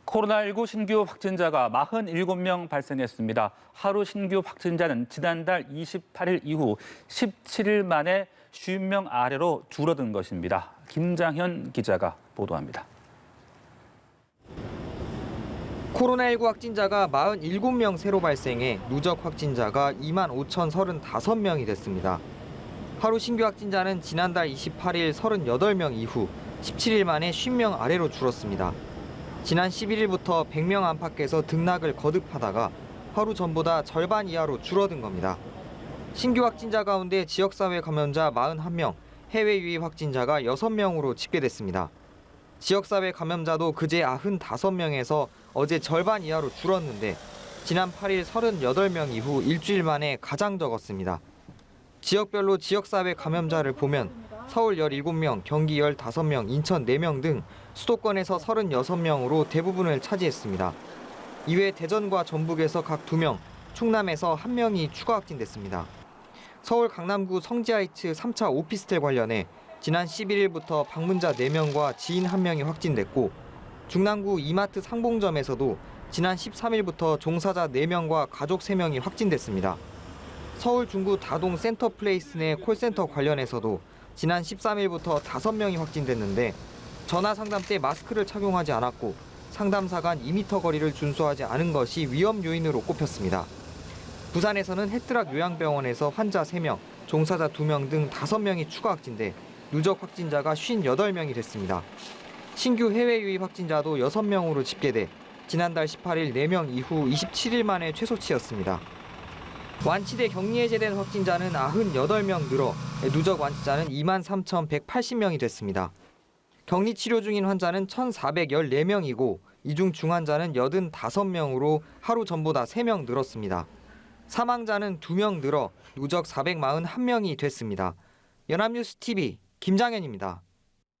코로나19 신규 확진자가 47명 발생했습니다. 하루 신규 확진자는 지난달 28일 이후 17일 만에 50명 아래로 줄어든 것입니다. 김장현 기자가 보도합니다. 코로나19 확진자가 47명 새로 발생해 누적 확진자가 25,035명이 됐습니다. 하루 신규 확진자는 지난달 28일 38명 이후 17일 만에 50명 아래로 줄었습니다. 지난 11일부터 100명 안팎에서 등락을 거듭하다가 하루 전보다 절반 이하로 줄어든 겁니다. 신규 확진자 가운데 지역사회 감염자 41명, 해외 유입 확진자가 6명으로 집계됐습니다. 지역사회 감염자도 그제 95명에서 어제 절반 이하로 줄었는데 지난 8일 38명 이후 일주일 만에 가장 적었습니다. 지역별로 지역사회 감염자를 보면 서울 17명, 경기 15명, 인천 4명 등 수도권에서 36명으로 대부분을 차지했습니다. 이외 대전과 전북에서 각 2명, 충남에서 1명이 추가 확진됐습니다. 서울 강남구 성지하이츠 3차 오피스텔 관련해 지난 11일부터 방문자 4명과 지인 1명이 확진됐고 중랑구 이마트 상봉점에서도 지난 13일부터 종사자 4명과 가족 3명이 확진됐습니다. 서울 중구 다동 센터플레이스 내 콜센터 관련해서도 지난 13일부터 5명이 확진됐는데 전화 상담 때 마스크를 착용하지 않았고 상담사 간 2m 거리를 준수하지 않은 것이 위험 요인으로 꼽혔습니다. 부산에서는 해뜨락 요양병원에서 환자 3명, 종사자 2명 등 5명이 추가 확진돼 누적 확진자가 58명이 됐습니다. 신규 해외 유입 확진자도 6명으로 집계돼 지난달 18일 4명 이후 27일 만에 최소치였습니다. 완치돼 격리 해제된 확진자는 98명 늘어 누적 완치자는 23,180명이 됐습니다. 격리 치료 중인 환자는 1,414명이고 이 중 중환자는 85명으로 하루 전보다 3명 늘었습니다. 사망자는 2명 늘어 누적 441명이 됐습니다. 연합뉴스 TV 김장현입니다.